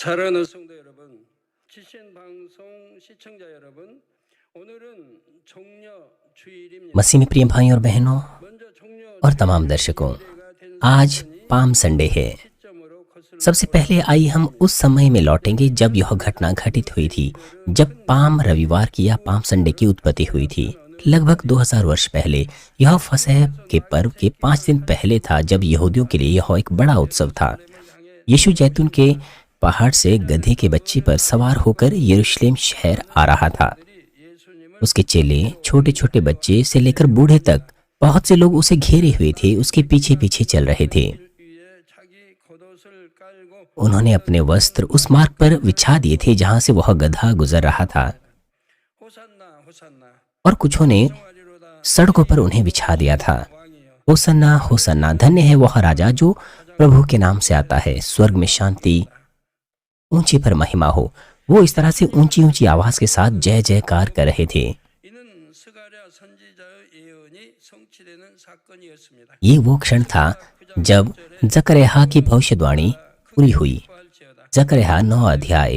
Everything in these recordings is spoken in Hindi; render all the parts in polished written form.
사랑하는 성도 여러분, 지신 방송 시청자 여러분, 오늘은 종려 주일입니다. मसीह में प्रिय भाइयों और बहनों 먼저 종려 और तमाम दर्शकों, आज पाम संडे है। सबसे पहले आइए हम उस समय में लौटेंगे जब यह घटना घटित हुई थी, जब पाम रविवार की या पाम संडे की उत्पत्ति हुई थी। लगभग 2000 वर्ष पहले यह फसह के पर्व के 5 दिन पहले था, जब यहूदियों के लिए यह एक बड़ा उत्सव था। यीशु जैतून के पहाड़ से गधे के बच्चे पर सवार होकर यरूशलेम शहर आ रहा था। उसके चेले, छोटे छोटे बच्चे से लेकर बूढ़े तक, बहुत से लोग उसे घेरे हुए थे, उसके पीछे पीछे चल रहे थे। उन्होंने अपने वस्त्र उस मार्ग पर बिछा दिए थे जहां से वह गधा गुजर रहा था, और कुछों ने सड़कों पर उन्हें बिछा दिया था। होसन्ना होसन्ना, धन्य है वह राजा जो प्रभु के नाम से आता है, स्वर्ग में शांति, ऊंची पर महिमा हो। वो इस तरह से ऊंची ऊंची आवाज के साथ जय जयकार कर रहे थे। ये वो क्षण था जब जकरयाह की भविष्यवाणी पूरी हुई। जकरयाह 9 अध्याय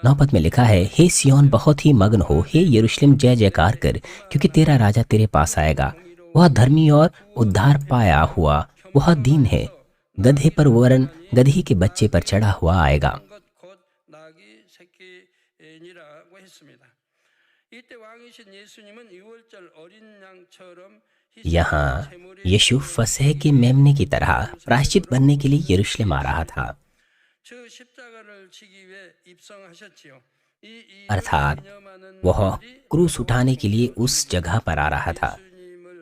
9 पद में लिखा है, हे सिय्योन बहुत ही मग्न हो, हे यरूशलेम जय जयकार कर, क्योंकि तेरा राजा तेरे पास आएगा। वह धर्मी और उद्धार पाया हुआ, वह दीन है, गधे पर वरन गधी के बच्चे पर चढ़ा हुआ आएगा। यहाँ यीशु फसह के मेमने की तरह प्रायश्चित बनने के लिए यरूशलेम आ रहा था, अर्थात वह क्रूस उठाने के लिए उस जगह पर आ रहा था।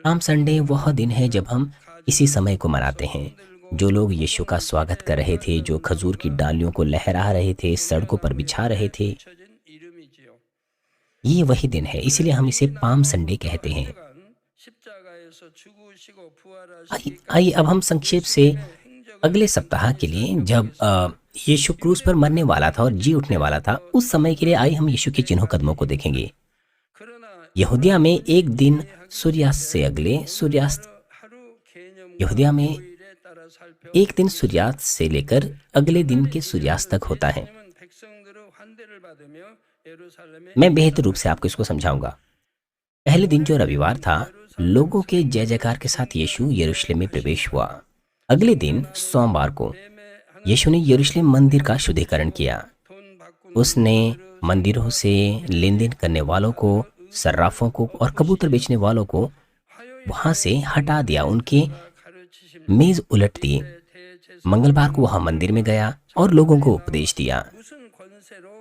पाम संडे वह दिन है जब हम इसी समय को मनाते हैं। जो लोग यीशु का स्वागत कर रहे थे, जो खजूर की डालियों को लहरा रहे थे, सड़कों पर बिछा रहे थे, ये वही दिन है, इसलिए हम इसे पाम संडे कहते हैं। आइए अब हम संक्षेप से अगले सप्ताह के लिए, जब यीशु क्रूस पर मरने वाला था और जी उठने वाला था, उस समय के लिए आइए हम यीशु के चिन्हों कदमों को देखेंगे। यहूदिया में एक दिन सूर्यास्त से अगले सूर्यास्त, यहूदिया में एक दिन सूर्यास्त से लेकर अगले दिन के सूर्यास्त तक होता है। मैं बेहतर रूप से आपको इसको समझाऊंगा। पहले दिन जो रविवार था, लोगों के जय जयकार के साथ यीशु यरूशलेम में प्रवेश हुआ। अगले दिन सोमवार को यीशु ने यरूशलेम मंदिर का शुद्धिकरण किया। उसने मंदिरों से लेन देन करने वालों को, सर्राफों को और कबूतर बेचने वालों को वहां से हटा दिया, उनके मेज उलट दिए। मंगलवार को वह मंदिर में गया और लोगों को उपदेश दिया।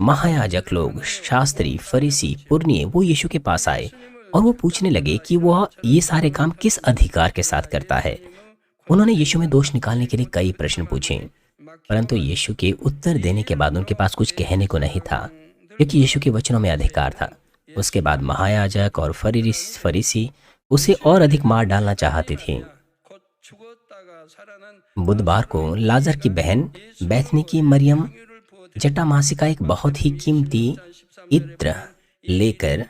महायाजक लोग, शास्त्री, फरीसी, पुरनिये वो यीशु के पास आए और वो पूछने लगे कि वह ये सारे काम किस अधिकार के साथ करता है। उन्होंने यीशु में दोष निकालने के लिए कई प्रश्न पूछे, परंतु यीशु के उत्तर देने के बाद उनके पास कुछ कहने को नहीं था, क्योंकि यीशु के वचनों में अधिकार था। उसके बाद महायाजक और फरीसी उसे और अधिक मार डालना चाहते थे। बुधवार को लाजर की बहन बैथनी की मरियम जटामासी का एक बहुत ही कीमती इत्र लेकर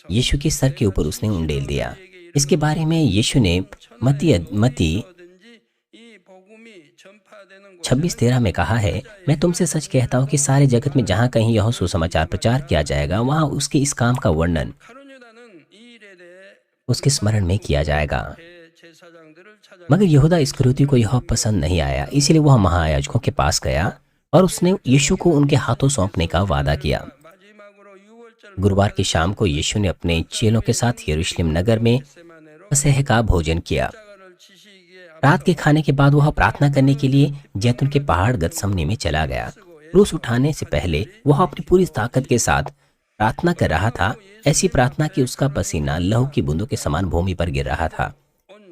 यीशु के सर के ऊपर उसने उंडेल दिया। इसके बारे में यीशु ने मती 26:13 में कहा है, मैं तुमसे सच कहता हूँ कि सारे जगत में जहाँ कहीं यह सुसमाचार प्रचार किया जाएगा, वहाँ उसके इस काम का वर्णन उसके स्मरण में किया जाएगा। मगर यहूदा इस्करियोती को यह पसंद नहीं आया, इसीलिए वह महायाजकों के पास गया और उसने यीशु को उनके हाथों सौंपने का वादा किया। गुरुवार की शाम को यीशु ने अपने चेलों के साथ यरूशलेम नगर में फसह का भोजन किया। रात के खाने के बाद वह प्रार्थना करने के लिए जैतून के पहाड़ गतसमनी में चला गया। क्रूस उठाने से पहले वह अपनी पूरी ताकत के साथ प्रार्थना कर रहा था, ऐसी प्रार्थना कि उसका पसीना लहू की बूंदों के समान भूमि पर गिर रहा था।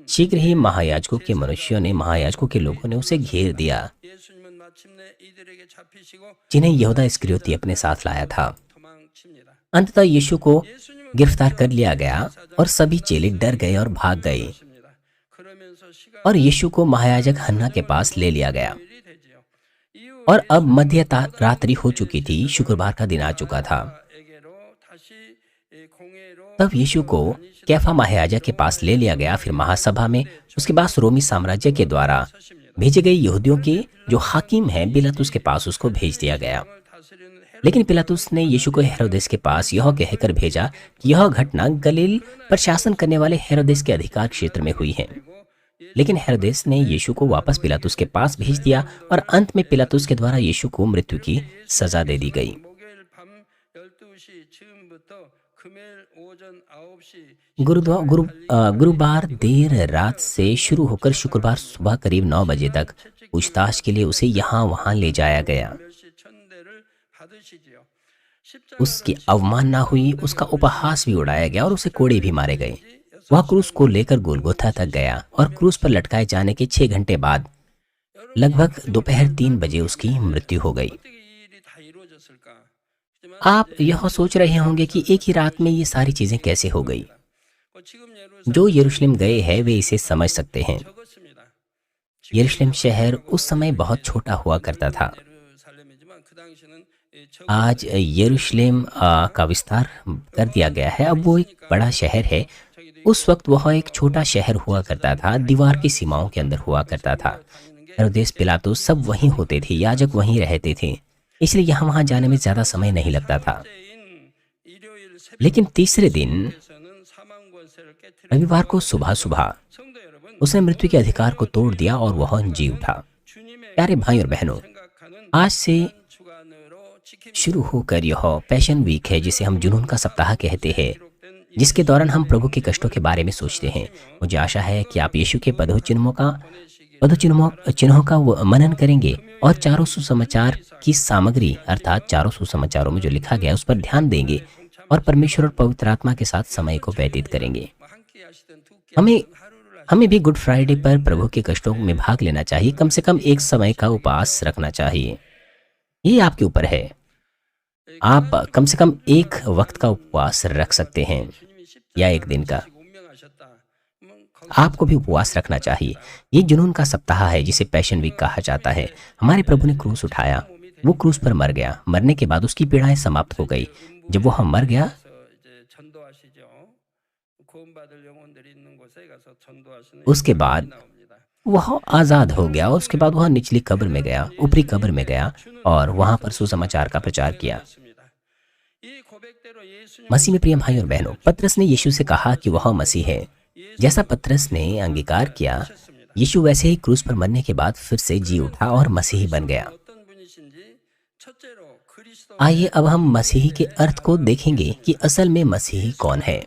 शीघ्र ही महायाजकों के लोगों ने उसे घेर दिया, जिन्हें यहूदा इस्करियोती अपने साथ लाया था। अंततः यीशु को गिरफ्तार कर लिया गया और सभी चेले डर गए और भाग गए, और यीशु को महायाजक हन्ना के पास ले लिया गया। और अब मध्य रात्रि हो चुकी थी, शुक्रवार का दिन आ चुका था। तब यीशु को कैफा महायाजक के पास ले लिया गया, फिर महासभा में, उसके बाद रोमी साम्राज्य के द्वारा भेजे गए यहूदियों के जो हाकिम हैं पिलातुस के पास उसको भेज दिया गया। लेकिन पिलातुस ने यीशु को हेरोदेस के पास यह कहकर भेजा कि यह घटना गलील पर शासन करने वाले हेरोदेस के अधिकार क्षेत्र में हुई है। लेकिन हेरोदेस ने यीशु को वापस पिलातुस के पास भेज दिया और अंत में पिलातुस के द्वारा यीशु को मृत्यु की सजा दे दी गई। गुरुवार देर रात से शुरू होकर शुक्रवार सुबह करीब 9 बजे तक पूछताछ के लिए उसे यहाँ वहाँ ले जाया गया। उसकी अवमानना हुई, उसका उपहास भी उड़ाया गया और उसे कोड़े भी मारे गए। वह क्रूस को लेकर गोलगोथा तक गया और क्रूस पर लटकाए जाने के 6 घंटे बाद लगभग दोपहर 3 बजे उसकी मृत्यु हो गई। आप यह सोच रहे होंगे कि एक ही रात में ये सारी चीजें कैसे हो गई। जो यरूशलेम गए हैं वे इसे समझ सकते हैं। यरूशलेम शहर उस समय बहुत छोटा हुआ करता था। आज यरूशलेम का विस्तार कर दिया गया है, अब वो एक बड़ा शहर है। उस वक्त वह एक छोटा शहर हुआ करता था, दीवार की सीमाओं के अंदर हुआ करता था। हेरोदेस, पिलातुस सब वहीं होते थे, याजक वहीं रहते थे, इसलिए यहाँ वहाँ जाने में ज़्यादा समय नहीं लगता था। लेकिन तीसरे दिन रविवार को सुबह सुबह उसने मृत्यु के अधिकार को तोड़ दिया और वह जी उठा। प्यारे भाई और बहनों, आज से शुरू होकर यह पैशन वीक है जिसे हम जुनून का सप्ताह कहते हैं, जिसके दौरान हम प्रभु के कष्टों के बारे में सोचते हैं। मुझे आशा है कि आप यीशु के चिन्हों का वो मनन करेंगे और चारों सुसमाचार की सामग्री अर्थात चारों सुसमाचारों में जो लिखा गया उस पर ध्यान देंगे और परमेश्वर और पवित्र आत्मा के साथ समय को व्यतीत करेंगे। हमें भी गुड फ्राइडे पर प्रभु के कष्टों में भाग लेना चाहिए। कम से कम एक समय का उपवास रखना चाहिए। ये आपके ऊपर है। आप कम से कम एक वक्त का उपवास रख सकते हैं या एक दिन का। आपको भी उपवास रखना चाहिए। ये जुनून का सप्ताह है जिसे पैशन वीक कहा जाता है। हमारे प्रभु ने क्रूस उठाया, वो क्रूस पर मर गया। मरने के बाद उसकी पीड़ाएं समाप्त हो गई। जब वह मर गया उसके बाद वह आज़ाद हो गया और उसके बाद वह निचली कब्र में गया, ऊपरी कब्र में गया और वहां पर सुसमाचार का प्रचार किया। मसीह में प्रिय भाई और बहनों, पतरस ने यीशु से कहा कि वह मसीह है। जैसा पतरस ने अंगीकार किया, यीशु वैसे ही क्रूस पर मरने के बाद फिर से जी उठा और मसीही बन गया। आइए अब हम मसीही के अर्थ को देखेंगे कि असल में मसीही कौन है।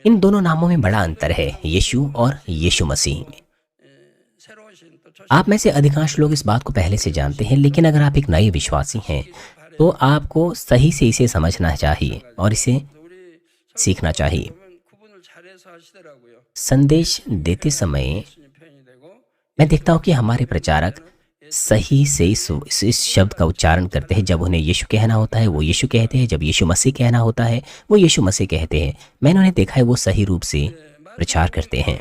इन दोनों नामों में बड़ा अंतर है, यीशु और यीशु मसीह में। आप में से अधिकांश लोग इस बात को पहले से जानते हैं, लेकिन अगर आप एक नए विश्वासी हैं तो आपको सही से इसे समझना चाहिए और इसे सीखना चाहिए। संदेश देते समय मैं देखता हूं कि हमारे प्रचारक सही से इस शब्द का उच्चारण करते हैं। जब उन्हें यीशु कहना होता है वो यीशु कहते हैं, जब यीशु मसीह कहना होता है वो यीशु मसीह कहते हैं। मैंने उन्हें देखा है वो सही रूप से प्रचार करते हैं।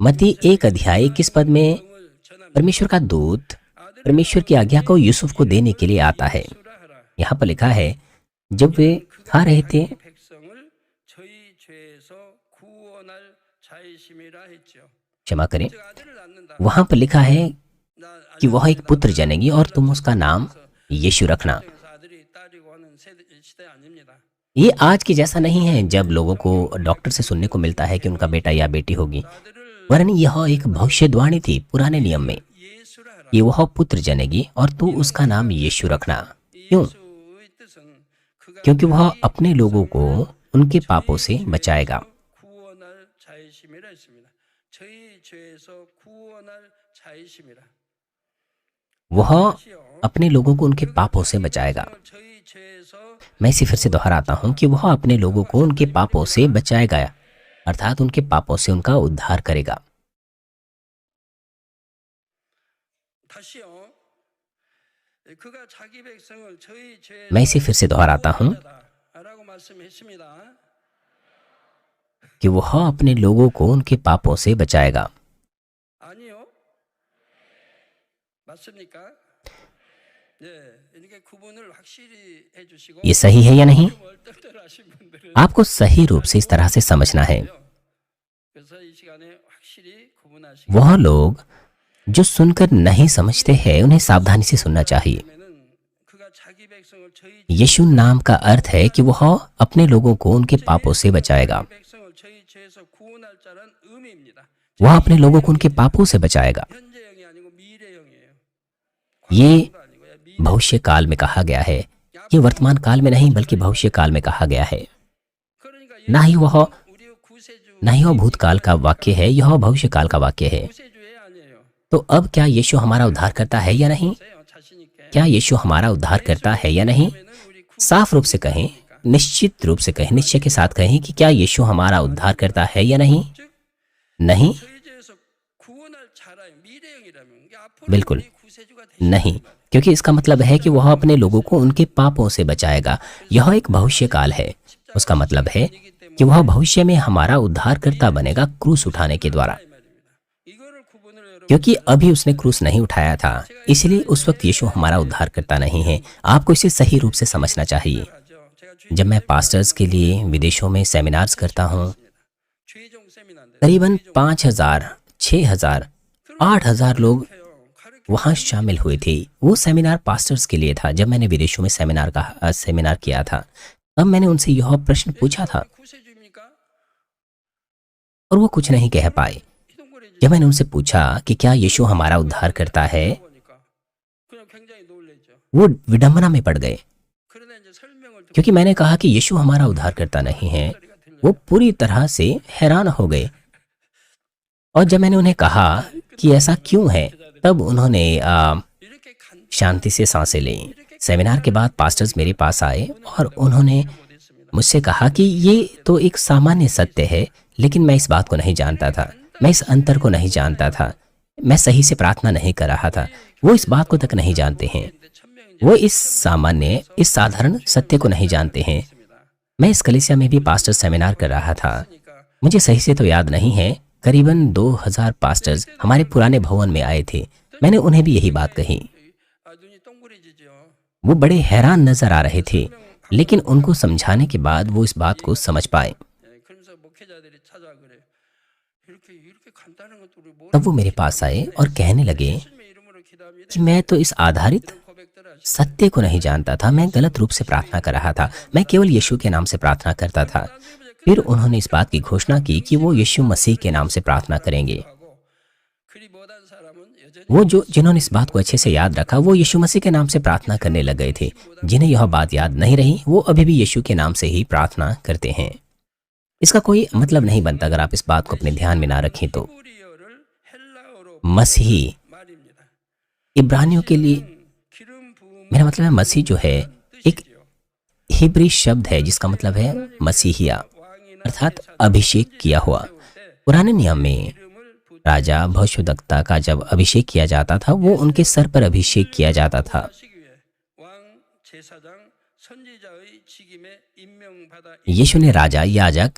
मत्ती 1 अध्याय 21 पद में परमेश्वर का दूत परमेश्वर की आज्ञा को यूसुफ को देने के लिए आता है। यहाँ पर लिखा है, जब वे खा रहे थे क्षमा करें, वहां पर लिखा है कि वह एक पुत्र जनेगी और तुम उसका नाम यीशु रखना। ये आज के जैसा नहीं है जब लोगों को डॉक्टर से सुनने को मिलता है कि उनका बेटा या बेटी होगी, वरन यह एक भविष्यवाणी थी पुराने नियम में। ये वह पुत्र जनेगी और तू उसका नाम यीशु रखना। क्यों? क्योंकि वह अपने लोगों को उनके पापों से बचाएगा। वह अपने लोगों को उनके पापों से बचाएगा। मैं इसे फिर से दोहराता हूं कि वह अपने लोगों को उनके पापों से बचाएगा, अर्थात उनके पापों से उनका उद्धार करेगा। मैं इसे फिर से दोहराता हूं कि वह अपने लोगों को उनके पापों से बचाएगा। ये सही है या नहीं? आपको सही रूप से इस तरह से समझना है। 그래서 이 시간에 확실히 구분하시기 वह लोग जो सुनकर नहीं समझते हैं उन्हें सावधानी से सुनना चाहिए। 바라면은 그가 자기 백성을 저희 यीशु नाम का अर्थ है कि वह अपने लोगों को उनके पापों से बचाएगा। 자기 백성을 저희 죄에서 구원할 자란 의미입니다. वह अपने लोगों को उनके पापों से बचाएगा। 현재형이 아니고 미래형이에요. ये 과거형도 아니고요. 미래. भविष्य काल में कहा गया है। ये वर्तमान काल में नहीं बल्कि भविष्य काल में कहा गया है। 그러니까 ना ही वह 우리 구세주 ना ही वह भूतकाल का वाक्य है, यह भविष्य काल का वाक्य है। 구세주의 아니에요. तो अब क्या यीशु हमारा उद्धार करता है या नहीं? 자신 있게. क्या यीशु हमारा उद्धार करता है या नहीं? 그러면은 우리 साफ रूप से कहें, निश्चित रूप से कहें, निश्चय के साथ कहें कि क्या यीशु हमारा उद्धार करता है या नहीं? नहीं, 저희 죄에서 구원할 자라요. 미래형이라면 이게 앞으로 बिल्कुल 우리 구세주가 되시는 नहीं, क्योंकि इसका मतलब है कि वह अपने लोगों को उनके पापों से बचाएगा। यह एक भविष्य काल है। उसका मतलब है कि वह भविष्य में हमारा उद्धारकर्ता बनेगा क्रूस उठाने के द्वारा। 말입니다. 이거를 구분을 여러분 क्योंकि अभी उसने क्रूस नहीं उठाया था, इसलिए उस वक्त यीशु हमारा उद्धारकर्ता नहीं है। आपको इसे सही रूप से समझना चाहिए। 하죠. 제가 주의 जब मैं पास्टर्स के लिए विदेशों में सेमिनार्स करता हूँ, 최종 세미나인데 करीबन 5,000, 6,000, 8,000 लोग वहाँ शामिल हुए थे। वो सेमिनार पास्टर्स के लिए था। जब मैंने विदेशों में सेमिनार किया था, तब मैंने उनसे यह प्रश्न पूछा था 구세주입니까? और वो कुछ नहीं कह पाए। 희동거리지. जब मैंने उनसे पूछा कि क्या यीशु हमारा उद्धार करता है, 보니까 그냥 굉장히 놀랬죠. वो विडंबना में पड़ गए, 그러나 이제 설명을 듣고 क्योंकि मैंने कहा कि यीशु हमारा उद्धार करता नहीं है। 소리가 들려요. वो पूरी तरह से हैरान हो गए। और जब मैंने उन्हें कहा कि ऐसा क्यों है, तब उन्होंने 이렇게 간 शांति से सांसें लीं। सेमिनार के बाद पास्टर्स मेरे पास आए और उन्होंने 못했습니다. मुझसे कहा कि ये तो एक सामान्य सत्य है, लेकिन मैं इस बात को नहीं जानता था, मैं इस अंतर को नहीं जानता था, मैं सही से प्रार्थना नहीं कर रहा था। वो इस बात को तक नहीं जानते हैं, 근데 천명이 वो इस सामान्य, इस साधारण सत्य को नहीं जानते हैं। मैं इस कलीसिया में भी पास्टर सेमिनार कर रहा था। 있으니까 मुझे सही से तो याद नहीं है, करीबन 2,000 पास्टर्स हमारे पुराने भवन में आए थे। मैंने उन्हें भी यही बात कही। 눈이 동그래지죠. वो बड़े हैरान नजर आ रहे थे, लेकिन उनको समझाने के बाद वो इस बात को समझ पाए। 예, 그러면서 목회자들이 찾아와 그래. 이렇게 간단한 것도 우리 뭐 तब वो मेरे पास आए और कहने लगे 예수님의 이름으로 기도합니다. कि मैं तो इस आधारित 이런 고백들을 하시고 सत्य को नहीं जानता था, मैं गलत रूप से प्रार्थना कर रहा था, मैं केवल यीशु के नाम से प्रार्थना करता था। फिर उन्होंने इस बात की घोषणा की कि वो यीशु मसीह के नाम से प्रार्थना करेंगे। 하고 그리 못한 사람은 여전히 वो जो जिन्होंने इस बात को अच्छे से याद रखा, वो यीशु मसीह के नाम से प्रार्थना करने लग गए थे। जिन्हें यह बात याद नहीं रही, वो अभी भी यीशु के नाम से ही प्रार्थना करते हैं। इसका कोई मतलब नहीं बनता अगर आप इस बात को अपने ध्यान में ना रखें तो। 히브리어를 헬라어로 मसीही 말입니다. इब्रानियों के लिए, 기름 부음 मेरा मतलब है मसीह जो है एक हिब्री शब्द है जिसका मतलब है मसीहिया, 왕이나 अर्थात अभिषेक किया हुआ। पुराने नियम में 이름을 राजा भविष्यद्वक्ता का जब अभिषेक किया जाता था, वो उनके सर पर अभिषेक किया जाता था। 부하시기 위해 왕 제사장 선지자의 직임에 임명받아 यीशु ने राजा, याजक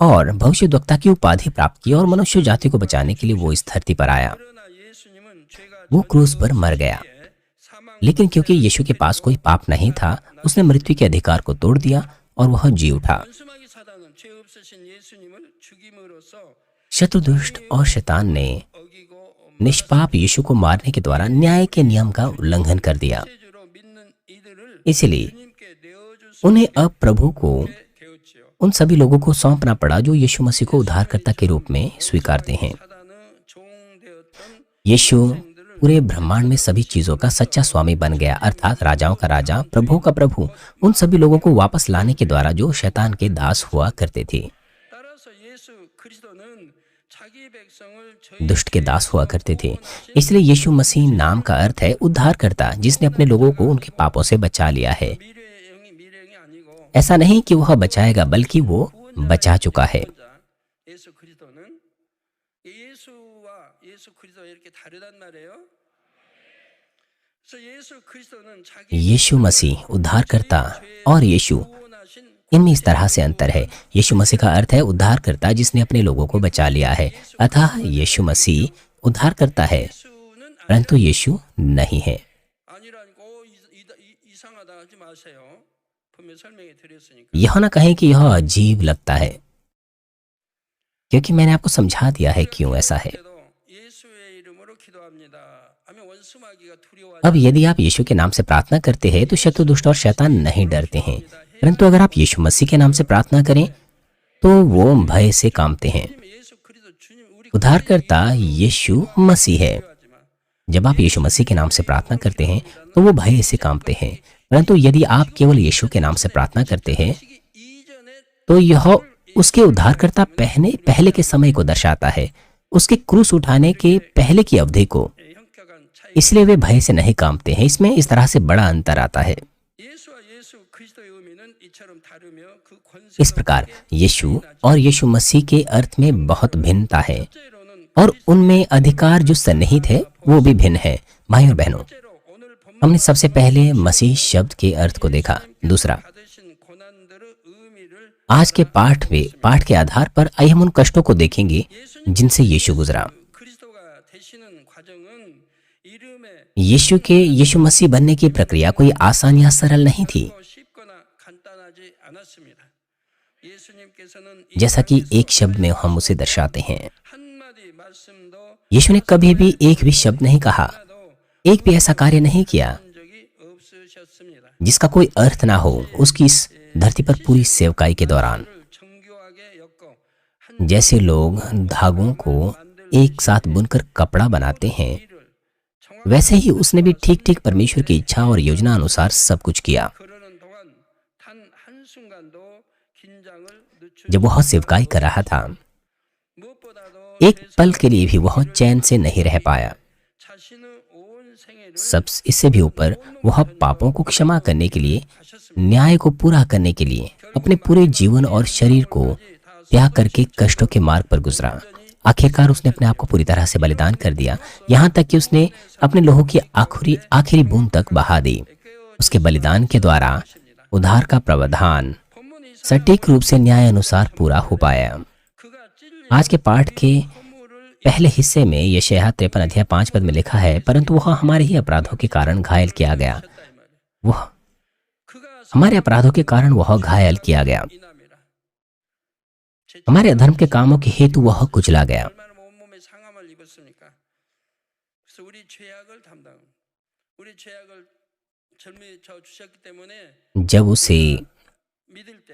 और भविष्यद्वक्ता की उपाधि प्राप्त की और मनुष्य जाति को बचाने के लिए वो इस धरती पर आया। 그러나 예수님은 죄가 वो क्रूस पर मर गया, 사망 लेकिन क्योंकि यीशु के पास कोई पाप नहीं था, उसने मृत्यु के अधिकार को तोड़ दिया और वह जी उठा। 원수마귀 사단은 죄 없으신 예수님을 죽임으로써 शत्रु दुष्ट और शैतान ने 어기고 निष्पाप यीशु को मारने के द्वारा न्याय के नियम का उल्लंघन कर दिया। 구세주로 믿는 이들을 इसलिए 주님께 내어줄 수 उन्हें अब प्रभु को, 되었지요. उन सभी लोगों को सौंपना पड़ा जो यीशु मसीह को उद्धारकर्ता के रूप में स्वीकारते हैं। 사단의 종되었던 यीशु पूरे ब्रह्मांड में सभी चीजों का सच्चा स्वामी बन गया, अर्थात राजाओं का राजा, प्रभु का प्रभु, उन सभी लोगों को वापस लाने के द्वारा जो शैतान के दास हुआ करते थे, 따라서 예수 그리스도는 자기 백성을 저희 दुष्ट के दास हुआ करते थे। इसलिए यीशु मसीह नाम का अर्थ है उद्धारकर्ता, जिसने अपने लोगों को उनके पापों से बचा लिया है। 미래형이 아니고 ऐसा नहीं कि वह बचाएगा, बल्कि वो बचा चुका है। 예수 그리스도는 예수와 예수 그리스도 이렇게 다르단 말이에요. 그래서 예수 그리스도는 자기 यीशु मसीह उद्धारकर्ता और यीशु, 구원하신 इनमें इस तरह से अंतर है। यीशु मसीह का अर्थ है उद्धारकर्ता जिसने अपने लोगों को बचा लिया है, अतः यीशु मसीह उद्धारकर्ता है, 예수는 परंतु यीशु नहीं है। 아니라니까 이상하다 하지 마세요. 보면 설명해 드렸으니까. यह ना कहें कि यह अजीब लगता है, क्योंकि मैंने आपको समझा दिया है क्यों ऐसा है। 예수의 이름으로 기도합니다 하면 원수마귀가 두려워. अब यदि आप यीशु के नाम से प्रार्थना करते हैं तो शत्रु, दुष्ट और शैतान नहीं डरते हैं, परंतु अगर आप यीशु मसीह के नाम से प्रार्थना करें तो वो भय से कांपते हैं। 예수 그리스도 주님 우리 उद्धारकर्ता यीशु मसीह है। जब आप यीशु मसीह के नाम से प्रार्थना करते हैं तो वो भय से कांपते हैं, परंतु यदि आप केवल यीशु के नाम से प्रार्थना करते हैं 이전에 तो यह उसके उद्धारकर्ता पहले के समय को दर्शाता है, उसके क्रूस उठाने के पहले की अवधि को। 형격한 차이. इसलिए वे भय से नहीं कांपते हैं। इसमें इस तरह से बड़ा अंतर आता है। 예수와 예수 그리스도의 의미는 이처럼 다르며 그 권세. इस प्रकार यीशु और यीशु मसीह के अर्थ में बहुत भिन्नता है 첫째로는 और उनमें अधिकार जो सन्निहित है वो भी भिन्न है। भाई और बहनों, 첫째로 오늘 본문 हमने सबसे पहले मसीह शब्द के अर्थ को देखा। दूसरा, 받으신 고난들의 의미를 आज के पाठ के आधार पर आइए हम उन कष्टों को देखेंगे जिनसे यीशु गुजरा। 그리스도가 되시는 과정은 이름에 यीशु मसीह बनने की प्रक्रिया कोई आसान या सरल नहीं थी। 쉽거나 간단하지 않았습니다. 예수님께서는 जैसा कि एक शब्द में हम उसे दर्शाते हैं, 한마디 말씀도 यीशु ने कभी भी एक भी शब्द नहीं कहा, एक भी ऐसा कार्य नहीं किया 한 적이 없으셨습니다. जिसका कोई अर्थ ना हो उसकी इस धरती पर पूरी सेवकाई के दौरान। 정교하게 엮어 한 जैसे लोग धागों को एक साथ बुनकर कपड़ा बनाते हैं, 일을 वैसे ही उसने भी ठीक ठीक परमेश्वर की इच्छा और योजना अनुसार सब कुछ किया। 그러는 동안 단 한순간도 긴장을 늦추지 जब वह सेवकाई कर रहा था, 무엇보다도 एक पल के लिए भी वह चैन से नहीं रह पाया। 자신의 온 생애를 सब इससे भी ऊपर वह पापों को क्षमा करने के लिए, 하셨습니다. न्याय को पूरा करने के लिए अपने पूरे जीवन और शरीर को त्याग करके कष्टों के मार्ग पर गुजरा। आखिरकार उसने अपने आप को पूरी तरह से बलिदान कर दिया, यहाँ तक कि उसने अपने लोहों की आखिरी बूंद तक बहा दी। उसके बलिदान के द्वारा उद्धार का प्रावधान 본문이 सटीक रूप से न्याय अनुसार पूरा हो पाया। 그가 찔린 आज के पाठ के 허물을 पहले हिस्से में यशायाह 53 अध्याय 5 पद में लिखा है, परंतु वह हमारे ही अपराधों के कारण घायल किया गया। 했다 이 말이에요. वह 그가 हमारे अपराधों के कारण वह घायल किया गया, 이남이라. हमारे अधर्म के कामों के हेतु वह कुचला गया। 얼마나 온몸에 상함을 입었습니까? 그래서 우리 죄악을 담당. 우리 죄악을 젊이 져 주셨기 때문에 जब उसे 믿을 때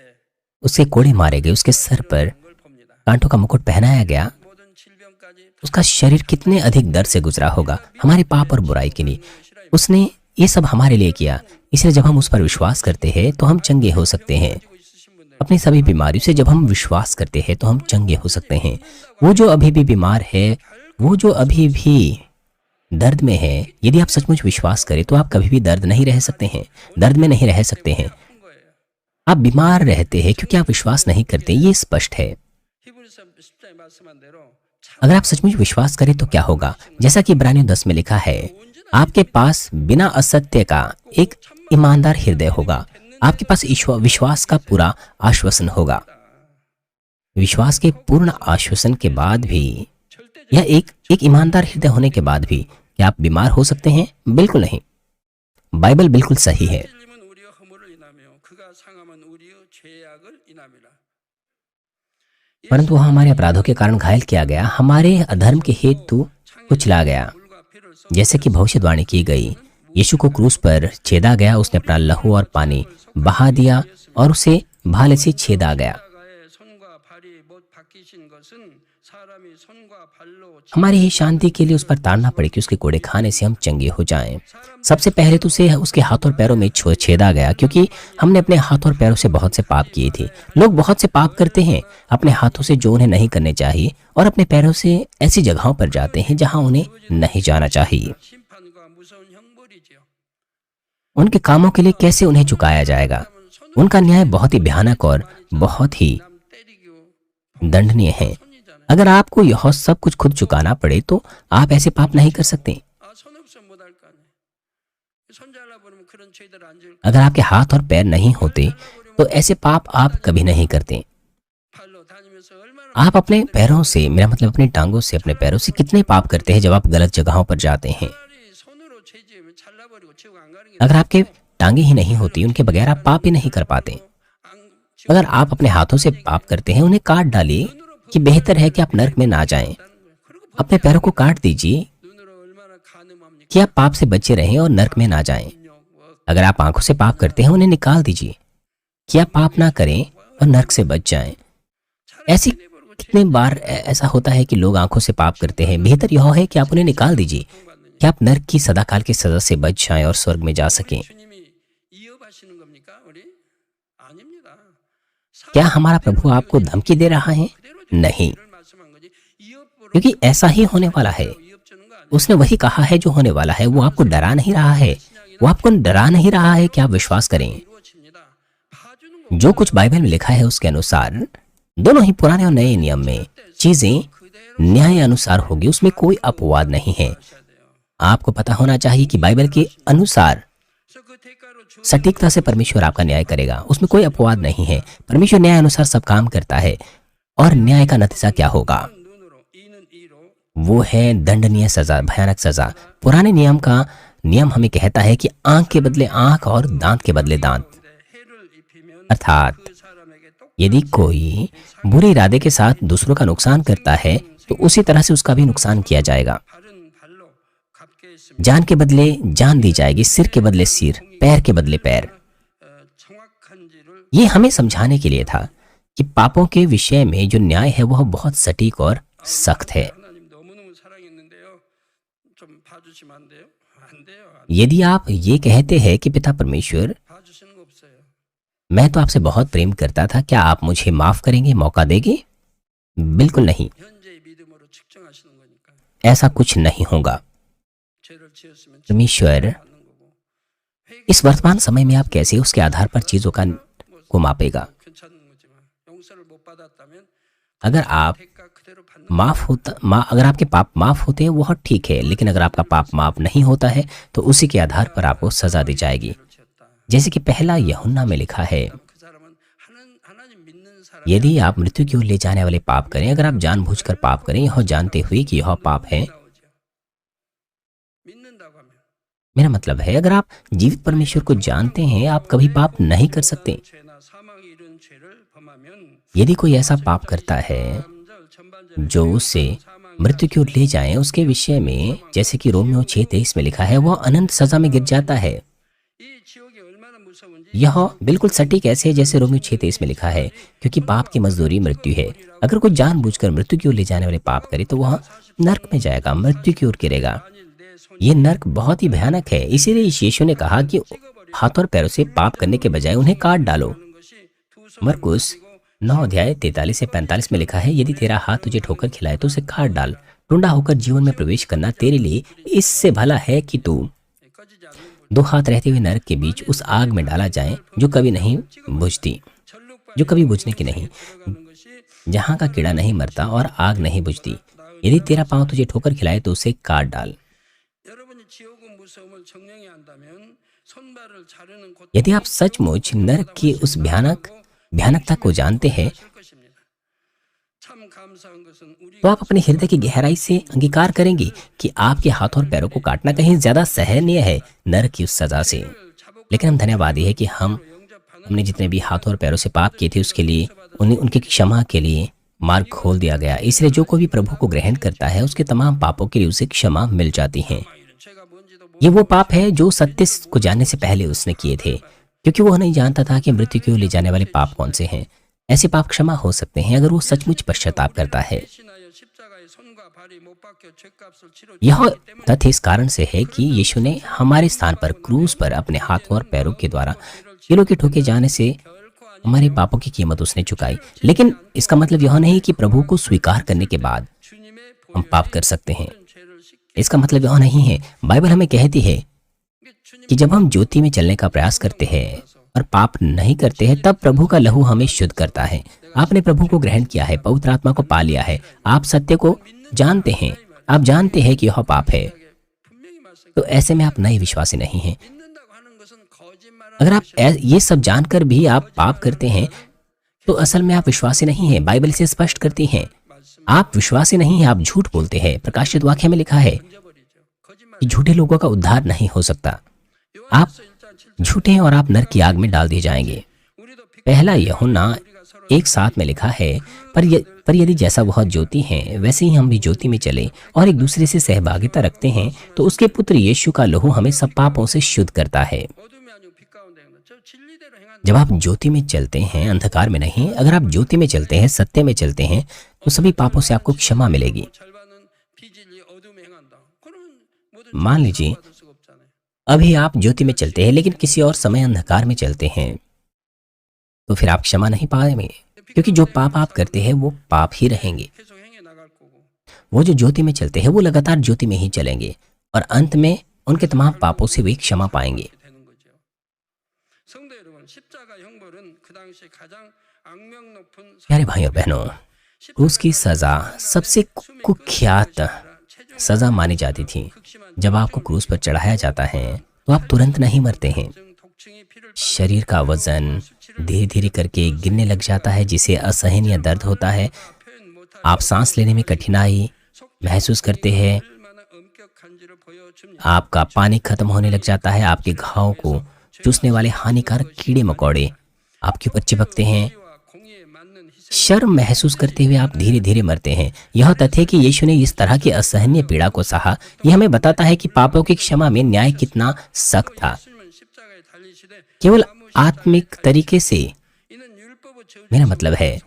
उसके कोड़े मारे गए, उसके सर पर 걸 봅니다. कांटों का मुकुट पहनाया गया, 모든 질병까지 उसका शरीर कितने अधिक दर्द से गुजरा होगा हमारे पाप और बुराई के लिए। उसने ये सब हमारे लिए किया। इसलिए जब हम उस पर विश्वास करते हैं तो हम चंगे हो सकते हैं। 가지고 있으신 분들 अपनी सभी बीमारियों से जब हम विश्वास करते हैं तो हम चंगे हो सकते हैं। वो जो अभी भी बीमार है, वो जो अभी भी दर्द में है, यदि आप सचमुच विश्वास करें तो आप कभी भी दर्द में नहीं रह सकते हैं। 큰 거예요. आप बीमार रहते हैं क्योंकि आप विश्वास नहीं करते, ये स्पष्ट है। 히브리서 10장에 말씀한 대로 अगर आप सचमुच विश्वास करें तो क्या होगा? जैसा कि इब्रानियों 10 में लिखा है, आपके पास बिना असत्य का एक ईमानदार हृदय होगा। आपके पास विश्वास का पूरा आश्वासन होगा। विश्वास के पूर्ण आश्वासन के बाद भी, 절대 या एक ईमानदार हृदय होने के बाद भी क्या आप बीमार हो सकते हैं? बिल्कुल नहीं। बाइबल बिल्कुल सही है। 찔림은 우리의 허물을 인하며 그가 상함은 우리의 죄악을 인함이라. परंतु वह हमारे अपराधों के कारण घायल किया गया, हमारे अधर्म के हेतु कुचला गया। 물과 피를 쏟아 जैसे कि भविष्यवाणी की गई, यीशु को क्रूस पर छेदा गया, उसने अपना लहू और पानी बहा दिया और उसे भाले से छेदा गया। 십자가의 손과 발이 못 박히신 것은 사람이 손과 발로 हमारी ही शांति के लिए उस पर ताड़ना पड़ी कि उसके कोड़े खाने से हम चंगे हो जाएं। सबसे पहले तो उसे उसके हाथ और पैरों में छेदा गया, क्योंकि हमने अपने हाथ और पैरों से बहुत से पाप किए थे। लोग बहुत से पाप करते हैं अपने हाथों से जो उन्हें नहीं करने चाहिए, और अपने पैरों से ऐसी जगहों पर जाते हैं जहां उन्हें नहीं जाना चाहिए। 심판과 무서운 형벌이지요. उनके कामों के लिए कैसे उन्हें चुकाया जाएगा? उनका न्याय बहुत ही भयानक और बहुत ही 남 때리고 दंडनीय है। 손이잖아요. अगर आपको यह सब कुछ खुद चुकाना पड़े तो आप ऐसे पाप नहीं कर सकते। 손 없으면 못 할 거 아니에요. 손 잘라버리면 그런 죄들 안 지을 अगर आपके हाथ और पैर नहीं होते तो ऐसे पाप आप कभी नहीं करते। 발로 다니면서 얼마나 आप अपने पैरों से, मेरा मतलब अपनी टांगों से, अपने पैरों से कितने पाप करते हैं जब आप गलत जगहों पर जाते हैं। 차라리 손으로 죄지으면 잘라버리고 지옥 안 가는 게 अगर आपके टांगे ही नहीं होती, उनके बगैर आप पाप ही नहीं कर पाते। अगर आप अपने हाथों से पाप करते हैं, उन्हें काट डालिए कि बेहतर है कि आप नरक में ना जाएं। अपने पैरों को काट दीजिए कि आप पाप से बचे रहें और नरक में ना जाएं। अगर आप आंखों से पाप करते हैं, उन्हें निकाल दीजिए कि आप पाप ना करें और नरक से बच जाएं। ऐसी कितने बार ऐसा होता है कि लोग आंखों से पाप करते हैं। बेहतर यह है कि आप उन्हें निकाल दीजिए कि आप नरक की सदाकाल की सजा से बच जाएं और स्वर्ग में जा सकें। क्या हमारा प्रभु आपको धमकी दे रहा है? नहीं, क्योंकि ऐसा ही होने वाला है। उसने वही कहा है जो होने वाला है। वो आपको डरा नहीं रहा है, वो आपको डरा नहीं रहा है कि आप विश्वास करें। जो कुछ बाइबल में लिखा है उसके अनुसार, दोनों ही पुराने और नए नियम में चीजें न्याय अनुसार होगी, उसमें कोई अपवाद नहीं है। आपको पता होना चाहिए कि बाइबल के अनुसार सटीकता से परमेश्वर आपका न्याय करेगा, उसमें कोई अपवाद नहीं है। परमेश्वर न्याय अनुसार सब काम करता है और न्याय का नतीजा क्या होगा? वो है दंडनीय सजा, भयानक सजा। पुराने नियम का नियम हमें कहता है कि आंख के बदले आंख और दांत के बदले दांत, अर्थात यदि कोई बुरे इरादे के साथ दूसरों का नुकसान करता है तो उसी तरह से उसका भी नुकसान किया जाएगा। जान के बदले जान दी जाएगी, सिर के बदले सिर, पैर के बदले पैर। ये हमें समझाने के लिए था कि पापों के विषय में जो न्याय है वह बहुत सटीक और सख्त है। यदि आप ये कहते हैं कि पिता परमेश्वर, मैं तो आपसे बहुत प्रेम करता था, क्या आप मुझे माफ करेंगे, मौका देंगे? बिल्कुल नहीं, ऐसा कुछ नहीं होगा। परमेश्वर इस वर्तमान समय में आप कैसे उसके आधार पर चीजों को मापेगा। अगर आप अगर आपके पाप माफ होते हैं वह ठीक है, लेकिन अगर आपका पाप माफ नहीं होता है तो उसी के आधार पर आपको सजा दी जाएगी। जैसे कि पहला यूहन्ना में लिखा है, यदि आप मृत्यु की ओर ले जाने वाले पाप करें, अगर आप जानबूझकर पाप करें यह जानते हुए कि यह पाप है, मेरा मतलब है अगर आप जीवित परमेश्वर को जानते हैं, आप कभी पाप नहीं कर सकते। यदि कोई ऐसा पाप करता है जो उससे मृत्यु की ओर ले जाए, उसके विषय में जैसे कि रोमियो 6:23 में लिखा है, वह अनंत सजा में गिर जाता है। यह बिल्कुल सटीक ऐसे है जैसे रोमियो 6:23 में लिखा है, क्योंकि पाप की मजदूरी मृत्यु है। अगर कोई जानबूझकर मृत्यु की ओर ले जाने वाले पाप करे तो वह नरक में जाएगा, मृत्यु की ओर गिरेगा। यह नरक बहुत ही भयानक है। इसीलिए यीशु ने कहा कि हाथ और पैरों से पाप करने के बजाय उन्हें काट डालो। मरकुस 9:43 से 45 में लिखा है, यदि तेरा हाथ तुझे ठोकर खिलाए तो उसे काट डाल। टुंडा होकर जीवन में प्रवेश करना तेरे लिए इससे भला है कि तू दो हाथ रहते हुए नरक के बीच उस आग में डाला जाए जो कभी नहीं बुझती, जो कभी बुझने की नहीं, जहाँ का कीड़ा नहीं मरता और आग नहीं बुझती। यदि तेरा पांव तुझे ठोकर खिलाए तो उसे काट डाल। यदि आप सचमुच नरक की उस भयानकता को जानते हैं तो आप अपने हृदय की गहराई से अंगीकार करेंगे कि आपके हाथ और पैरों को काटना कहीं ज्यादा सहनीय है नरक की उस सजा से। लेकिन हम धन्यवादी है कि हमने जितने भी हाथों और पैरों से पाप किए थे उसके लिए उनकी क्षमा के लिए मार्ग खोल दिया गया। इसलिए जो कोई भी प्रभु को ग्रहण करता है उसके तमाम पापों के लिए उसे क्षमा मिल जाती है। ये वो पाप है जो सत्य को जानने से पहले उसने किए थे, क्योंकि वो नहीं जानता था कि मृत्यु की ओर ले जाने वाले पाप कौन से हैं। ऐसे पाप क्षमा हो सकते हैं अगर वो सचमुच पश्चाताप करता है। यह तथ्य इस कारण से है कि यीशु ने हमारे स्थान पर क्रूस पर अपने हाथों और पैरों के द्वारा कीलों के ठोके जाने से हमारे पापों की कीमत उसने चुकाई। लेकिन इसका मतलब यह नहीं कि प्रभु को स्वीकार करने के बाद हम पाप कर सकते हैं। इसका मतलब यह नहीं है। बाइबल हमें कहती है कि जब हम ज्योति में चलने का प्रयास करते हैं और पाप नहीं करते हैं तब प्रभु का लहू हमें शुद्ध करता है। आपने प्रभु को ग्रहण किया है, पवित्र आत्मा को पा लिया है, आप सत्य को जानते हैं, आप जानते हैं कि यह पाप है, तो ऐसे में आप नए विश्वासी नहीं हैं। अगर आप ये सब जानकर भी आप पाप करते हैं तो असल में आप विश्वासी नहीं हैं। बाइबल से स्पष्ट करती है आप विश्वासी नहीं हैं, आप झूठ बोलते हैं। प्रकाशित वाक्य में लिखा है कि झूठे लोगों का उद्धार नहीं हो सकता। आप झूठे हैं और आप नरक की आग में डाल दिए जाएंगे। पहला यूहन्ना 1:7 में लिखा है, पर यदि जैसा वह ज्योति हैं वैसे ही हम भी ज्योति में चले और एक दूसरे से सहभागिता रखते हैं तो उसके पुत्र यीशु का लहू हमें सब पापों से शुद्ध करता है। जब आप ज्योति में चलते हैं, अंधकार में नहीं, अगर आप ज्योति में चलते हैं, सत्य में चलते हैं, तो सभी पापों से आपको क्षमा मिलेगी। मान लीजिए अभी आप ज्योति में चलते हैं लेकिन किसी और समय अंधकार में चलते हैं, तो फिर आप क्षमा नहीं पाएंगे, क्योंकि जो पाप आप करते हैं वो पाप ही रहेंगे। वो जो ज्योति में चलते हैं वो लगातार ज्योति में ही चलेंगे और अंत में उनके तमाम पापों से वे क्षमा पाएंगे। प्यारे भाई और बहनों, क्रूस की सजा सबसे कुख्यात सजा मानी जाती थी। जब आपको क्रूस पर चढ़ाया जाता है तो आप तुरंत नहीं मरते हैं। शरीर का वजन धीरे धीरे करके गिरने लग जाता है, जिसे असहनीय दर्द होता है। आप सांस लेने में कठिनाई महसूस करते हैं। आपका पानी खत्म होने लग जाता है। आपके घावों को चूसने वाले हानिकारक कीड़े मकोड़े आपके ऊपर चिपकते हैं। शर्म महसूस करते हुए आप धीरे धीरे मरते हैं। यह तथ्य कि यीशु ने इस तरह की असहनीय पीड़ा को सहा, यह हमें बताता है कि पापों की क्षमा में न्याय कितना सख्त था। केवल आत्मिक तरीके से, मेरा मतलब है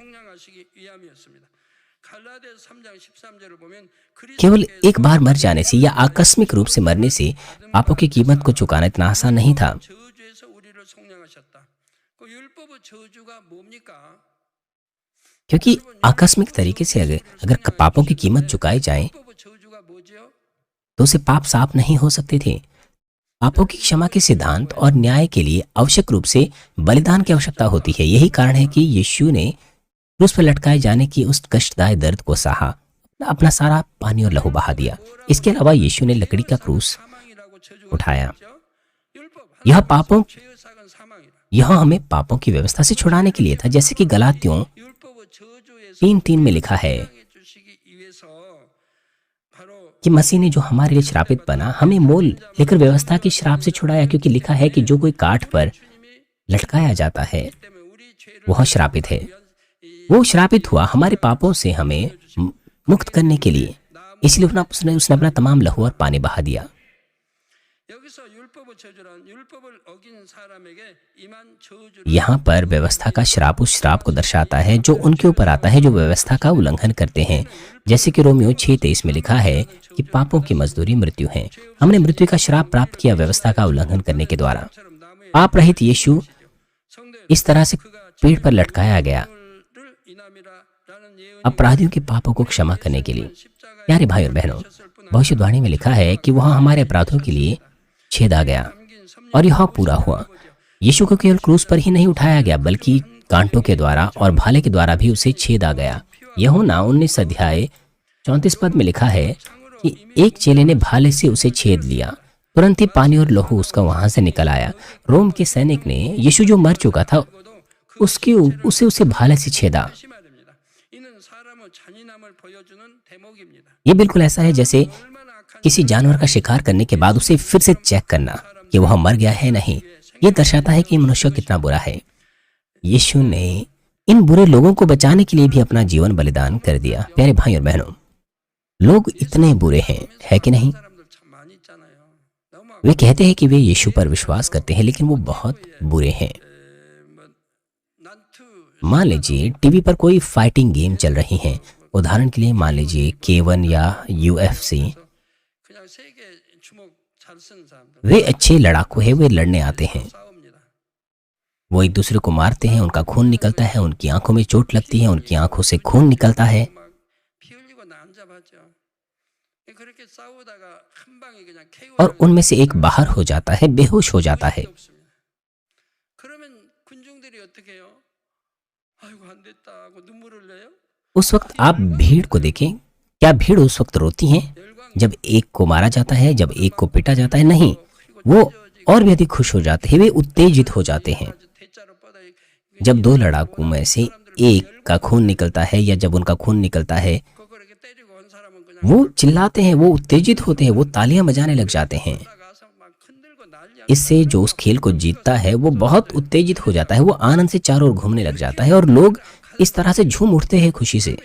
केवल एक बार मर जाने से या आकस्मिक रूप से मरने से पापों की कीमत को चुकाना इतना आसान नहीं था। क्योंकि आकस्मिक तरीके से अगर पापों की कीमत चुकाई जाए तो उसे पाप साफ नहीं हो सकते थे। पापों की क्षमा के सिद्धांत और न्याय के लिए आवश्यक रूप से बलिदान की आवश्यकता होती है। यही कारण है कि यीशु ने क्रूस पर लटकाए जाने की उस कष्टदायक दर्द को सहा, अपना सारा पानी और लहू बहा दिया। इसके अलावा यीशु ने लकड़ी का क्रूस उठाया। यह हमें पापों की व्यवस्था से छुड़ाने के लिए था, जैसे कि गलातियों 3:3 में लिखा है कि मसीह ने जो हमारे लिए श्रापित बना, हमें मोल लेकर व्यवस्था की श्राप से छुड़ाया। क्योंकि लिखा है कि जो कोई काठ पर लटकाया जाता है वह श्रापित है। वो श्रापित हुआ हमारे पापों से हमें मुक्त करने के लिए, इसलिए उसने अपना तमाम लहू और पानी बहा दिया। यहाँ पर व्यवस्था का श्राप उस श्राप को दर्शाता है जो उनके ऊपर आता है जो व्यवस्था का उल्लंघन करते हैं। जैसे कि रोमियो 6:23 में लिखा है कि पापों की मजदूरी मृत्यु है। हमने मृत्यु का श्राप प्राप्त किया व्यवस्था का उल्लंघन करने के द्वारा। पाप रहित यीशु इस तरह से पेड़ पर लटकाया गया अपराधियों के पापों को क्षमा करने के लिए। प्यारे भाई और बहनों, भविष्यवाणी में लिखा है कि वह हमारे अपराधों के लिए छेदा गया और यह पूरा हुआ। यीशु को केवल क्रूस पर ही नहीं उठाया गया बल्कि कांटों के द्वारा और भाले के द्वारा भी उसे छेदा गया। यूहन्ना 19:34 में लिखा है कि एक चेले ने भाले से उसे छेद लिया, तुरंत ही पानी और लहू उसका वहां से निकल आया। रोम के सैनिक ने यीशु जो मर चुका था उसे भाले से छेदा। ये बिल्कुल ऐसा है जैसे किसी जानवर का शिकार करने के बाद उसे फिर से चेक करना कि वह मर गया है नहीं। ये दर्शाता है कि मनुष्य कितना बुरा है। यीशु ने इन बुरे लोगों को बचाने के लिए भी अपना जीवन बलिदान कर दिया। प्यारे भाई और बहनों, लोग इतने बुरे हैं, है कि नहीं? वे कहते हैं कि वे यीशु पर विश्वास करते हैं, लेकिन वो बहुत बुरे हैं। मान लीजिए टीवी पर कोई फाइटिंग गेम चल रही है, उदाहरण के लिए मान लीजिए K1 या UFC। वे अच्छे लड़ाकू हैं, वे लड़ने आते हैं, वो एक दूसरे को मारते हैं, उनका खून निकलता है, उनकी आंखों में चोट लगती है, उनकी आंखों से खून निकलता है और उनमें से एक बाहर हो जाता है, बेहोश हो जाता है। उस वक्त आप भीड़ को देखें, क्या भीड़ उस वक्त रोती हैं जब एक को मारा जाता है, जब एक को पीटा जाता है? नहीं, वो और भी अधिक खुश हो जाते हैं, वे उत्तेजित हो जाते हैं। जब दो लड़ाकू में से एक का खून निकलता है या जब उनका खून निकलता है, वो चिल्लाते हैं, वो उत्तेजित होते हैं, वो तालियां बजाने लग जाते हैं। इससे जो उस खेल को जीतता है वो बहुत उत्तेजित हो जाता है, वो आनंद से चारों ओर घूमने लग जाता है और लोग इस तरह से झूम उठते हैं खुशी से।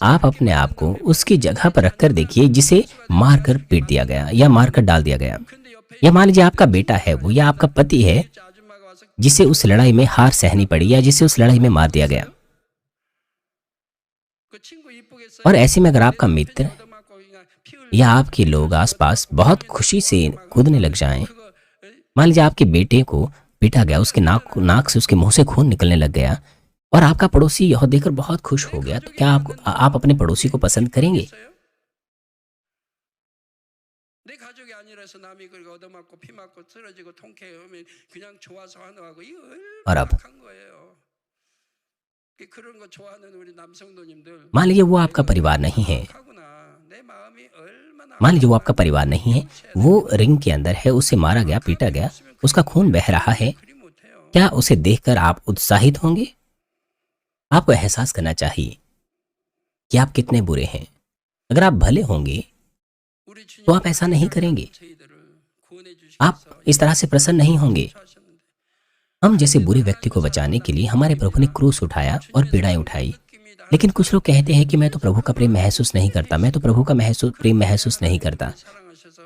आप अपने आप को उसकी जगह पर रखकर देखिए जिसे मारकर पीट दिया गया या मारकर डाल दिया गया। या मान लीजिए आपका बेटा है वो, या आपका पति है जिसे उस लड़ाई में हार सहनी पड़ी या जिसे उस लड़ाई में मार दिया गया। और ऐसे में अगर आपका मित्र या आपके लोग आसपास बहुत खुशी से कूदने लग जाएं, मान लीजिए आपके बेटे को पीटा गया, उसके नाक से उसके मुंह से खून निकलने लग गया और आपका पड़ोसी यह देखकर बहुत खुश हो गया, तो क्या आप अपने पड़ोसी को पसंद करेंगे? और अब मान लीजिए वो आपका परिवार नहीं है, मान लीजिए वो आपका परिवार नहीं है, वो रिंग के अंदर है, उसे मारा गया, पीटा गया, उसका खून बह रहा है, क्या उसे देखकर आप उत्साहित होंगे? आपको एहसास करना चाहिए कि आप कितने बुरे हैं। अगर आप भले होंगे तो आप ऐसा नहीं करेंगे, आप इस तरह से प्रसन्न नहीं होंगे। हम जैसे बुरे व्यक्ति को बचाने के लिए हमारे प्रभु ने क्रूस उठाया और पीड़ाएं उठाई। लेकिन कुछ लोग कहते हैं कि मैं तो प्रभु का प्रेम महसूस नहीं करता, मैं तो प्रभु का प्रेम महसूस नहीं करता।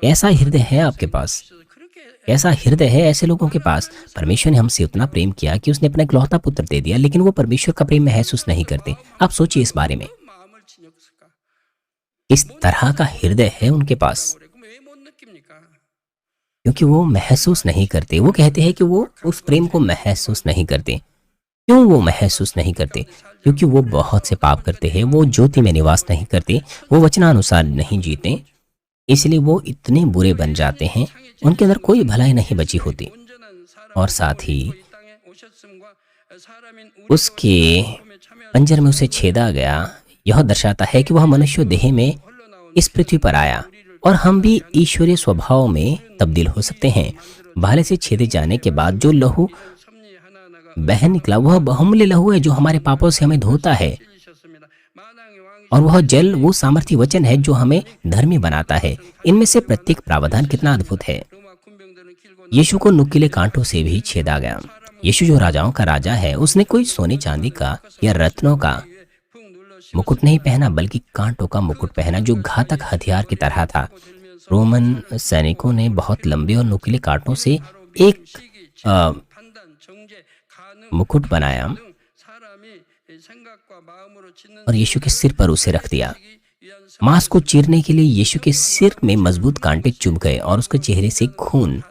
ऐसा हृदय है आपके पास, ऐसा हृदय है ऐसे लोगों के पास। परमेश्वर ने हमसे उतना प्रेम किया कि उसने अपना इकलौता पुत्र दे दिया, लेकिन वो परमेश्वर का प्रेम महसूस नहीं करते। आप सोचिए इस बारे में, इस तरह का हृदय है उनके पास, क्योंकि वो महसूस नहीं करते। वो कहते हैं कि वो उस प्रेम को महसूस नहीं करते। क्यों वो महसूस नहीं करते? क्योंकि वो बहुत से पाप करते हैं, वो ज्योति में निवास नहीं करते, वो वचनानुसार नहीं जीते, इसलिए वो इतने बुरे बन जाते हैं, उनके अंदर कोई भलाई नहीं बची होती। और साथ ही उसके पंजर में उसे छेदा गया, यह दर्शाता है कि वह मनुष्य देह में इस पृथ्वी पर आया और हम भी ईश्वरीय स्वभाव में तब्दील हो सकते हैं। भाले से छेदे जाने के बाद जो लहू बह निकला वह बहुमूल्य लहू है जो हमारे पापों से हमें धोता है, और वह जल वो सामर्थी वचन है जो हमें धर्मी बनाता है। इनमें से प्रत्येक प्रावधान कितना अद्भुत है। यीशु को नुकीले कांटों से भी छेदा गया। यीशु जो राजाओं का राजा है, उसने कोई सोने चांदी का या रत्नों का मुकुट नहीं पहना, बल्कि कांटों का मुकुट पहना जो घातक हथियार की तरह था। रोमन सैनिकों ने बहुत लंबे और नुकीले कांटों से एक मुकुट बनाया और यीशु के सिर पर उसे रख दिया। मांस को चीरने के लिए यीशु के सिर में मजबूत कांटे चुभ गए और उसके चेहरे से खून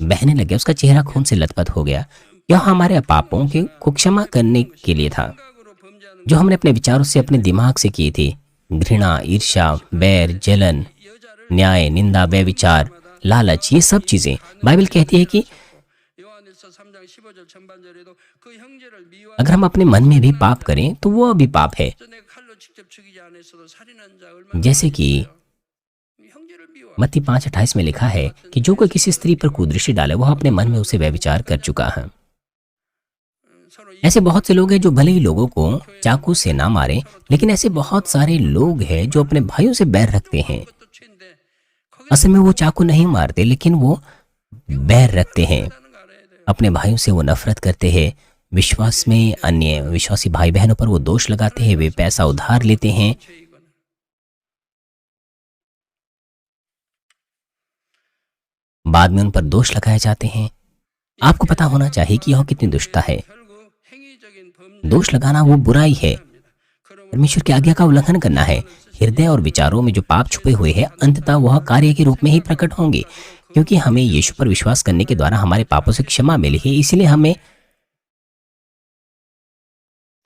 बहने लगे, उसका चेहरा खून से लथपथ हो गया। यह हमारे पापों को क्षमा करने के लिए था जो हमने अपने विचारों से, अपने दिमाग से किए थे। घृणा, ईर्ष्या, बैर, जलन, न्याय, निंदा, व्यभिचार, लालच, ये सब चीजें बाइबल कहती है कि अगर हम अपने मन में भी पाप करें तो वो भी पाप है। जैसे कि मत्ती 5:28 में लिखा है कि जो कोई किसी स्त्री पर कुदृष्टि डाले वह अपने मन में उसे व्यभिचार कर चुका है। ऐसे बहुत से लोग हैं जो भले ही लोगों को चाकू से ना मारे, लेकिन ऐसे बहुत सारे लोग हैं जो अपने भाइयों से बैर रखते हैं। असल में वो चाकू नहीं मारते, लेकिन वो बैर रखते हैं। अपने भाइयों से वो नफरत करते हैं। विश्वास में अन्य विश्वासी भाई बहनों पर वो दोष लगाते हैं, वे पैसा उधार लेते हैं। बाद में उन पर दोष लगाए जाते हैं। आपको पता होना चाहिए कि यह कितनी दुष्टता है। दोष लगाना वो बुराई है, परमेश्वर की आज्ञा का उल्लंघन करना है। हृदय और विचारों में जो पाप छुपे हुए हैं अंततः वह कार्य के रूप में ही प्रकट होंगे, क्योंकि हमें यीशु पर विश्वास करने के द्वारा हमारे पापों से क्षमा मिली है। इसलिए हमें,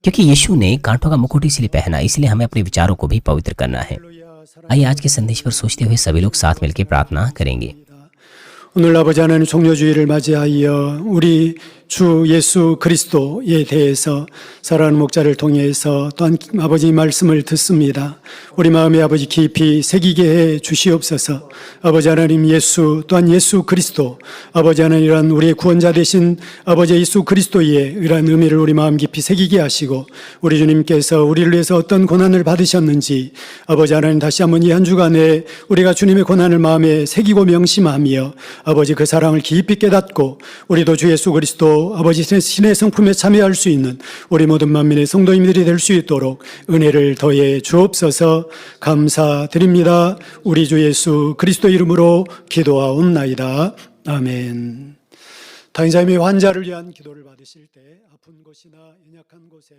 क्योंकि यीशु ने कांटों का मुकुट इसलिए पहना, इसलिए हमें अपने विचारों को भी पवित्र करना है। आइए आज के संदेश पर सोचते हुए सभी लोग साथ मिलकर प्रार्थना करेंगे। 오늘 아버지 하나님 종료주의를 맞이하여 우리 주 예수 그리스도에 대해서 사랑하는 목자를 통해서 또한 아버지 말씀을 듣습니다. 우리 마음에 아버지 깊이 새기게 해 주시옵소서. 아버지 하나님 예수 또한 예수 그리스도 아버지 하나님이란 우리의 구원자 되신 아버지 예수 그리스도의 이러한 의미를 우리 마음 깊이 새기게 하시고 우리 주님께서 우리를 위해서 어떤 고난을 받으셨는지 아버지 하나님 다시 한번 이 한 주간에 우리가 주님의 고난을 마음에 새기고 명심하며 아버지 그 사랑을 깊이 깨닫고 우리도 주 예수 그리스도 아버지 신의 성품에 참여할 수 있는 우리 모든 만민의 성도님들이 될 수 있도록 은혜를 더해 주옵소서. 감사드립니다. 우리 주 예수 그리스도 이름으로 기도하옵나이다. 아멘. 당사님의 환자를 위한 기도를 받으실 때 아픈 곳이나 연약한 곳에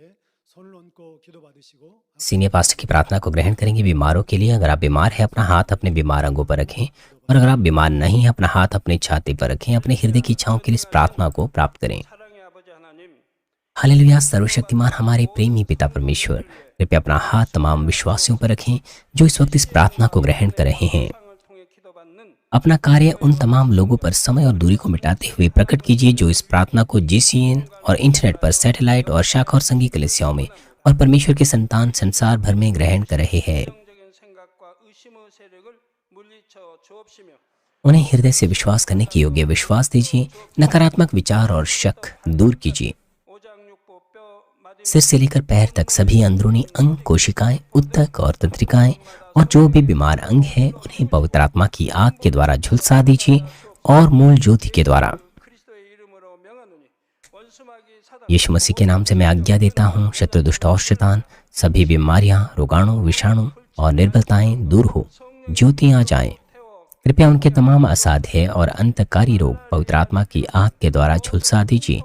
손을 얹고 기도 받으시고 सीनियर पास्टर की प्रार्थना को ग्रहण करेंगे बीमारों के लिए। अगर आप बीमार हैं अपना हाथ अपने बीमार अंगों पर रखें, और अगर आप बीमार नहीं हैं अपना हाथ अपने छाती पर रखें। अपने हृदय की इच्छाओं के लिए इस प्रार्थना को प्राप्त करें। 사랑의 아버지 하나님, हालेलुया। सर्वशक्तिमान हमारे प्रेमी पिता परमेश्वर, कृपया अपना हाथ तमाम विश्वासियों पर रखें जो इस वक्त इस प्रार्थना को ग्रहण कर रहे हैं। 땅을 통해 기도받는 अपना कार्य उन तमाम लोगों पर समय और दूरी को मिटाते हुए प्रकट कीजिए जो इस प्रार्थना को GCN और इंटरनेट पर सैटेलाइट और शाखा और संघीय कलीसियाओं में और परमेश्वर के संतान संसार भर में ग्रहण कर रहे हैं। 긍정적인 생각과 의심의 세력을 물리쳐 주옵시며 उन्हें हृदय से विश्वास करने के योग्य विश्वास दीजिए। नकारात्मक विचार और शक दूर कीजिए। 오장육부 뼈 마디 सिर से लेकर पैर तक सभी अंदरूनी अंग, कोशिकाएं, उत्तक और तंत्रिकाएं और जो भी बीमार अंग है उन्हें पवित्र आत्मा की आग के द्वारा झुलसा दीजिए और मूल ज्योति के द्वारा। 그리스도의 이름으로 명하노니 원수마귀 사단 यीशु मसीह के नाम से मैं आज्ञा देता हूँ, शत्रु दुष्ट और शैतान सभी बीमारियां, रोगाणु, विषाणु और निर्बलताएं दूर हो, ज्योति आ जाएं। कृपया उनके तमाम असाध्य और अंतकारी रोग पवित्र आत्मा की आग के द्वारा झुलसा दीजिए।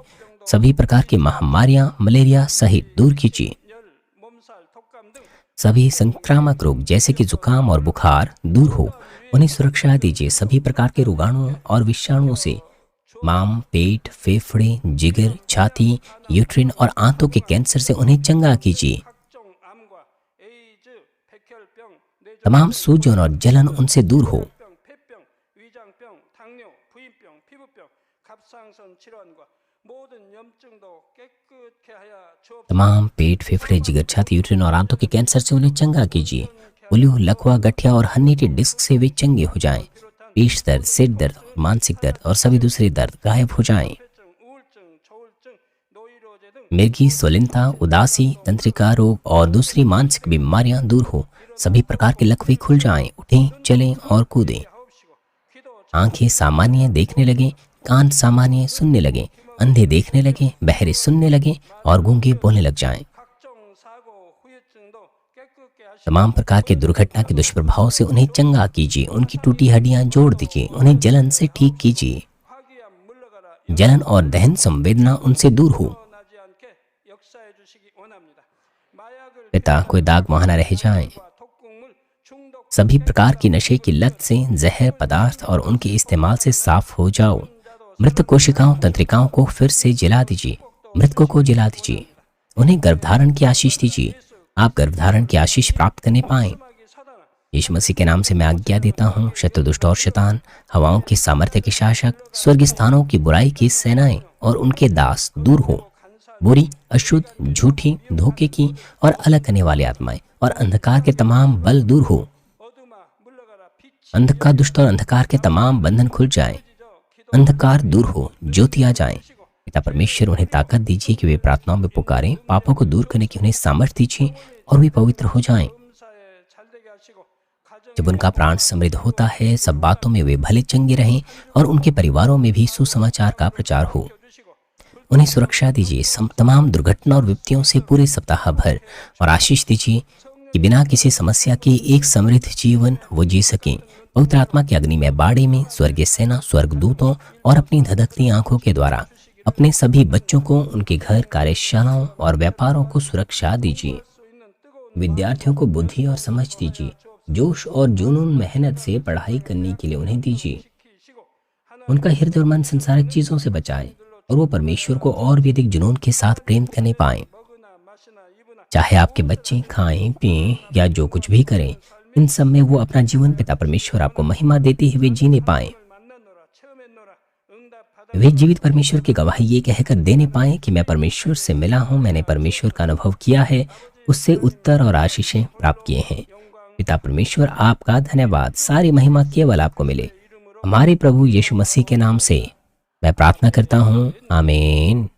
सभी प्रकार की महामारियां, मलेरिया सहित दूर कीजिए। 열, 몸살, 독감 등 सभी संक्रामक रोग जैसे कि जुकाम और बुखार दूर हो, उन्हें सुरक्षा दीजिए। सभी प्रकार के रोगाणुओं और विषाणुओं से मांस, पेट, फेफड़े, जिगर, छाती, यूट्रिन और आंतों के कैंसर से उन्हें चंगा कीजिए। 각종 암과 에이즈, 백혈병, 뇌졸중, तमाम सूजन और जलन उनसे दूर हो। 병, 폐병, 위장병, 당뇨, 부인병, 피부병, 갑상선 질환과 모든 염증도 깨끗게 하여 주옵소서. तमाम पेट, फेफड़े, जिगर, छाती, यूट्रिन और आंतों के कैंसर से उन्हें चंगा कीजिए। पोलियो, लकवा, गठिया और हन्नीटी डिस्क से वे चंगे हो जाएं। पेश दर्द, सिर दर्द, मानसिक दर्द और सभी दूसरे दर्द गायब हो जाएं। 우울증, 우울증, 조울증, 노이로제 등 मिर्गी, स्वलिनता, उदासी, तंत्रिका रोग और दूसरी मानसिक बीमारियां दूर हो। सभी प्रकार के लकवे खुल जाएं, उठें, चलें और कूदें। 하옵시고 기도 आंखें सामान्य देखने लगे, कान सामान्य सुनने लगे, अंधे देखने लगे, बहरे सुनने लगे और गूंगे बोलने लग जाएं। 각종 사고 후유증도 깨끗게 하시고 तमाम प्रकार के दुर्घटना के दुष्प्रभाव से उन्हें चंगा कीजिए। उनकी टूटी हड्डियां जोड़ दीजिए। उन्हें जलन से ठीक कीजिए। 화기암 물러가라. जलन और दहन संवेदना उनसे दूर हो। 나지 않게 역사해 주시기 원합니다. 마약을 पिता, कोई दाग वहां न रह जाए। 독극물 중독 सभी प्रकार की नशे की लत से, जहर पदार्थ और उनके इस्तेमाल से साफ हो जाओ। मृत कोशिकाओं, तंत्रिकाओं को फिर से जला दीजिए। मृतकों को जला दीजिए। उन्हें गर्भधारण की आशीष दीजिए। आप गर्भधारण की आशीष प्राप्त करने पाएं। 마귀 사단아 यीशु मसीह के नाम से मैं आज्ञा देता हूँ, शत्रु दुष्ट और शैतान, हवाओं के सामर्थ्य के शासक, स्वर्ग स्थानों की बुराई की सेनाएं और उनके दास दूर हो। बुरी, अशुद्ध, झूठी, धोखे की और अलग करने वाली आत्माएं और अंधकार के तमाम बल दूर हो। 어둠아 물러가라. 빛이 अंधकार, दुष्ट और अंधकार के तमाम बंधन खुल जाएं। अंधकार दूर हो, ज्योति आ जाए। पिता परमेश्वर, उन्हें ताकत दीजिए कि वे प्रार्थनाओं में पुकारें। पापों को दूर करने की उन्हें सामर्थ्य दीजिए और वे पवित्र हो जाएं। 검사에 잘되게 하시고 가정 जब उनका प्राण समृद्ध होता है, सब बातों में वे भले चंगे रहें और उनके परिवारों में भी सुसमाचार का प्रचार हो। 주시고 उन्हें सुरक्षा दीजिए तमाम दुर्घटना और विपत्तियों से पूरे सप्ताह भर, और आशीष दीजिए कि बिना किसी समस्या के एक समृद्ध जीवन वो जी सकें। पवित्र आत्मा की अग्नि में बाड़े में स्वर्गीय सेना, स्वर्गदूतों और अपनी धधकती आंखों के द्वारा अपने सभी बच्चों को, उनके घर, कार्यशालाओं और व्यापारों को सुरक्षा दीजिए। 수 있는 뜨거운 विद्यार्थियों को बुद्धि और समझ दीजिए। जोश और जुनून मेहनत से पढ़ाई करने के लिए उन्हें दीजिए। 지키시고 하나님 उनका हृदय और मन संसारिक चीजों से बचाएं और वो परमेश्वर को और भी अधिक जुनून के साथ प्रेम करने पाएं। 먹으나 마시나 입으나 चाहे आपके बच्चे खाएं, पिएं या जो कुछ भी करें, इन सब में वो अपना जीवन पिता परमेश्वर आपको महिमा देते हुए जीने पाएं। 만나노라. 체험했노라. 응답받아 वे जीवित परमेश्वर की गवाही ये कहकर देने पाए कि मैं परमेश्वर से मिला हूँ, मैंने परमेश्वर का अनुभव किया है, उससे उत्तर और आशीषें प्राप्त किए हैं। पिता परमेश्वर, आपका धन्यवाद। सारी महिमा केवल आपको मिले। हमारे प्रभु यीशु मसीह के नाम से मैं प्रार्थना करता हूँ, आमीन।